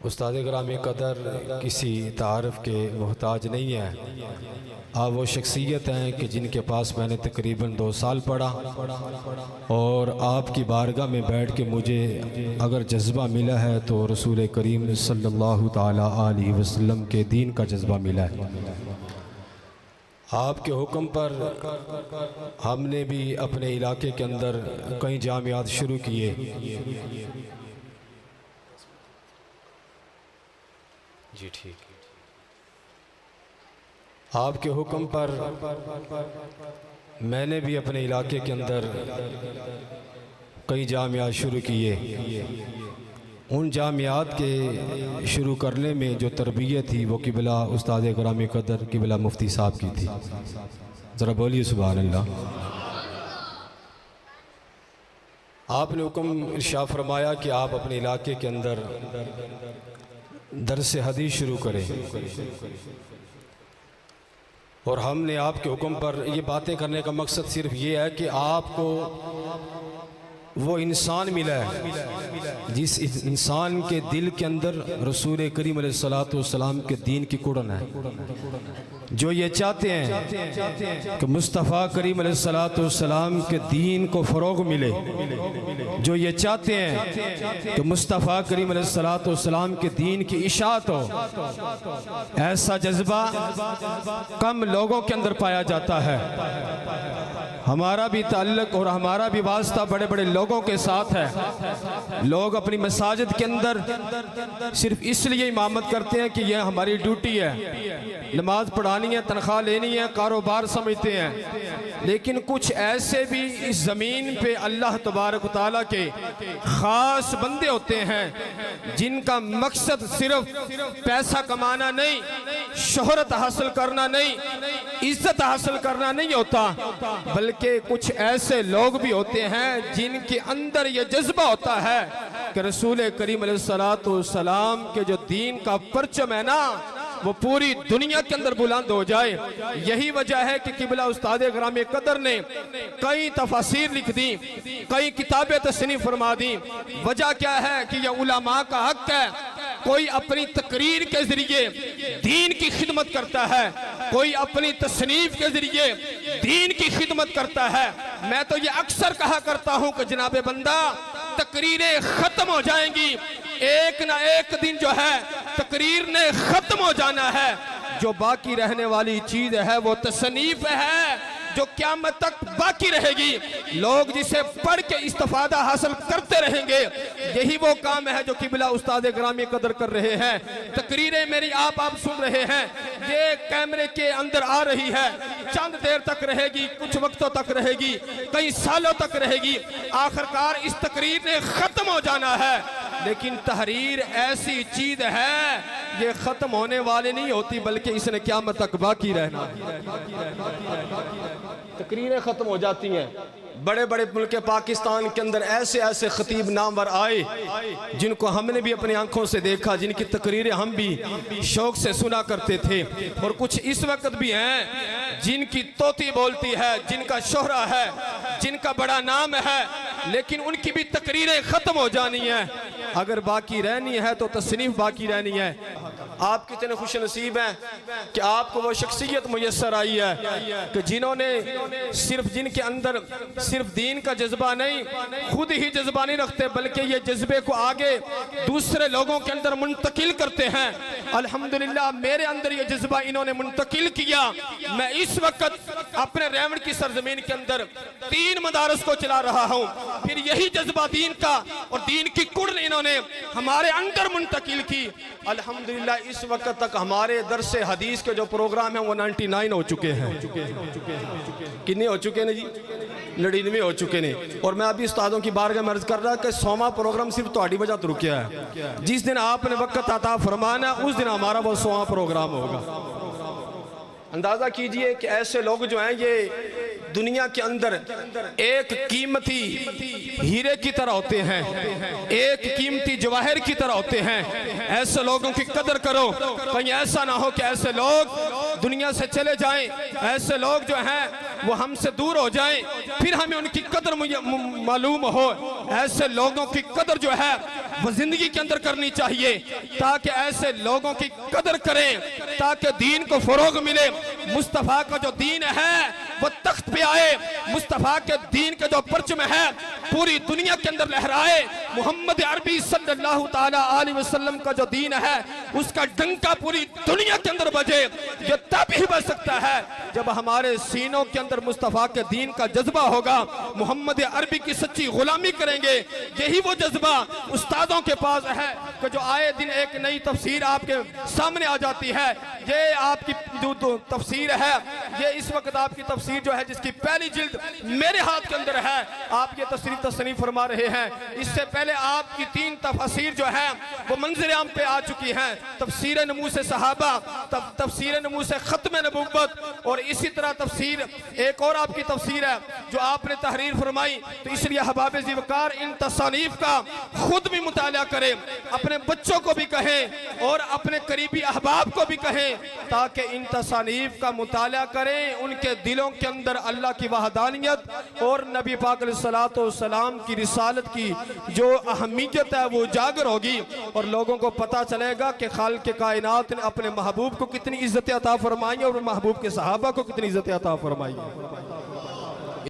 उस्ताद ग्रामी कदर किसी तारफ़ के मोहताज नहीं है। आप वो शख्सियत हैं कि जिनके पास मैंने तकरीबन 2 साल पढ़ा और आपकी बारगाह में बैठ के मुझे अगर जज्बा मिला है तो रसूल करीम सल्लल्लाहु ताला अलैहि वसल्लम के दीन का जज्बा मिला है। आपके हुक्म पर हमने भी अपने इलाके के अंदर कई जामियात शुरू किए। जी ठीक। आपके हुक्म पर मैंने भी अपने इलाके के अंदर कई जामियात शुरू किए। उन जामियात के शुरू करने में जो तरबियत थी वो किबला उस्ताद ग्रामी कदर किबला मुफ्ती साहब की थी। ज़रा बोलिए सुभान अल्लाह। आपने हुक्म इरशाद फरमाया कि आप अपने इलाके के अंदर दर्स हदीस शुरू करें और हमने आपके हुक्म पर ये बातें करने का मकसद सिर्फ ये है कि आपको वो इंसान मिला है जिस इंसान के दिल के अंदर रसूल करीम अलैहिस्सलातु वस्सलाम के दीन की कुड़न है, जो ये चाहते हैं कि मुस्तफ़ा करीम अलैहिस्सलातु वस्सलाम के दीन को फ़रोग़ मिले, जो ये चाहते हैं कि मुस्तफ़ा करीम अलैहिस्सलातु वस्सलाम के दीन की इशाअत हो। ऐसा जज्बा कम लोगों के अंदर पाया जाता है। हमारा भी ताल्लुक़ और हमारा भी वास्ता बड़े बड़े लोगों के साथ है। लोग अपनी मसाजिद के अंदर सिर्फ इसलिए इमामत करते हैं कि यह हमारी ड्यूटी है, नमाज पढ़ानी है, तनख्वाह लेनी है, कारोबार समझते हैं। लेकिन कुछ ऐसे भी इस ज़मीन पे अल्लाह तबारक तआला के ख़ास बंदे होते हैं जिनका मकसद सिर्फ पैसा कमाना नहीं, शोहरत हासिल करना नहीं, इज्जत हासिल करना नहीं होता, बल्कि कुछ ऐसे लोग भी होते हैं जिनके अंदर ये जज्बा होता है कि रसूल करीम अलैहिस्सलातु वस्सलाम के जो दीन का परचम है ना वो पूरी दुनिया के अंदर बुलंद हो जाए। यही वजह है कि किबला उस्ताद ग्रामी कदर ने कई तफसीर लिख दी, कई किताबें तसनीफ फरमा दी। वजह क्या है कि यह उलमा का हक है। कोई अपनी तकरीर के जरिए दीन की खिदमत करता है, कोई अपनी तसनीफ के जरिए दीन की खिदमत करता है। मैं तो ये अक्सर कहा करता हूँ कि जनाबे बंदा तकरीरें खत्म हो जाएंगी, एक ना एक दिन जो है तकरीर ने खत्म हो जाना है। जो बाकी रहने वाली चीज है वो तसनीफ है जो क़यामत तक बाकी रहेगी। लोग जिसे पढ़ के इस्तिफादा हासिल करते रहेंगे, यही वो काम है जो किबला उस्ताद ग्रामी कदर कर रहे हैं। तकरीरें मेरी आप सुन रहे हैं, ये कैमरे के अंदर आ रही है, चंद देर तक रहेगी, कुछ वक्तों तक रहेगी, कई सालों तक रहेगी, आखिरकार इस तकरीर ने खत्म हो जाना है। लेकिन तहरीर ऐसी चीज है ये खत्म होने वाली नहीं होती, बल्कि इसने क़यामत तक बाकी रहना। तकरीरें खत्म हो जाती हैं। बड़े बड़े मुल्क पाकिस्तान के अंदर ऐसे ऐसे खतीब नामवर आए जिनको हमने भी अपनी आंखों से देखा, जिनकी तकरीरें हम भी शौक से सुना करते थे। और कुछ इस वक्त भी हैं जिनकी तोती बोलती है, जिनका शोहरा है, जिनका बड़ा नाम है, लेकिन उनकी भी तकरीरें खत्म हो जानी है। अगर बाकी रहनी है तो तसनीफ बाकी रहनी है। आप कितने खुश नसीब हैं कि आपको वो शख्सियत मुयस्सर आई है कि जिन्होंने जिनके अंदर सिर्फ दीन का जज्बा नहीं, खुद ही जज्बा नहीं रखते, बल्कि ये जज्बे को आगे दूसरे लोगों के अंदर मुंतकिल करते हैं। अल्हम्दुलिल्लाह मेरे अंदर ये जज्बा इन्होंने मुंतकिल किया। मैं इस वक्त अपने रेवड़ की सरजमीन के अंदर 3 मदारस को चला रहा हूँ। फिर यही जज्बा दीन का और दीन की कुड़न इन्होंने हमारे अंदर मुंतकिल की। अल्हम्दुलिल्लाह इस वक्त तक हमारे दरसे हदीस के जो प्रोग्राम है वो 99 हो चुके हैं। कितने हो चुके हैं जी? 99 हो चुके हैं। और मैं अभी उस्तादों की बारगाह में अर्ज कर रहा कि 100वां प्रोग्राम सिर्फ तुम्हारी वजह तो रुकिया है। जिस दिन आपने वक्त अता फरमाना उस दिन हमारा वो 100वां प्रोग्राम होगा। अंदाजा कीजिए कि ऐसे लोग जो हैं ये दुनिया के अंदर एक कीमती हीरे की तरह होते हैं, एक कीमती जवाहर की तरह होते हैं। ऐसे लोगों की कदर करो, कहीं ऐसा ना हो कि ऐसे लोग दुनिया से चले जाएं, ऐसे लोग जो हैं वो हमसे दूर हो जाएं, फिर हमें उनकी कदर मालूम हो। ऐसे लोगों की कदर जो है वो जिंदगी के अंदर करनी चाहिए, ताकि ऐसे लोगों की कदर करें, ताकि दीन को फरोग मिले। मुस्तफ़ा का जो दीन है वो तख्त पे आए, मुस्तफ़ा के दीन का जो परचम है पूरी दुनिया के अंदर लहराए। मोहम्मद अरबी सल्लल्लाहु ताला अलैहि वसल्लम का जो दीन है उसका डंका पूरी दुनिया के अंदर बजे। ये तब ही बच सकता है जब हमारे सीनों के अंदर मुस्तफ़ा के दीन का जज्बा होगा, मोहम्मद अरबी की सच्ची गुलामी करेंगे। यही वो जज्बा उस्तादों के पास है कि जो आए दिन एक नई तफसीर आपके सामने आ जाती है। ये आपकी जो तफसीर है, ये इस वक्त आपकी तफसीर जो है जिसकी पहली जिल्द मेरे हाथ के अंदर है, आप ये तफसीर तस्नीफ फरमा रहे हैं। इससे पहले आपकी 3 तफसीर जो है वो मंज़िर आम पे आ चुकी हैं। तफसीर नमूस सहाबा, तफसीर नमूस खत्म नबुव्वत, और इसी तरह तफसीर एक और आपकी तफसीर है जो आपने तहरीर फरमाई। तो इसलिए हबाब ज़िवकार इन तसानीफ का खुद भी मुताला करें, अपने बच्चों को भी कहें और अपने करीबी अहबाब को भी कहें, ताकि इन तसानीफ का मुताला करें। उनके दिलों के अंदर अल्लाह की वहदानियत और नबी पाक अलैहिस्सलातु वस्सलाम की रिसालत की जो अहमियत है वो उजागर होगी, और लोगों को पता चलेगा कि खालिक़ कायनात ने अपने महबूब को कितनी इज्जत अता फरमाई और महबूब के सहाबा को कितनी इज्जत अता फरमाई।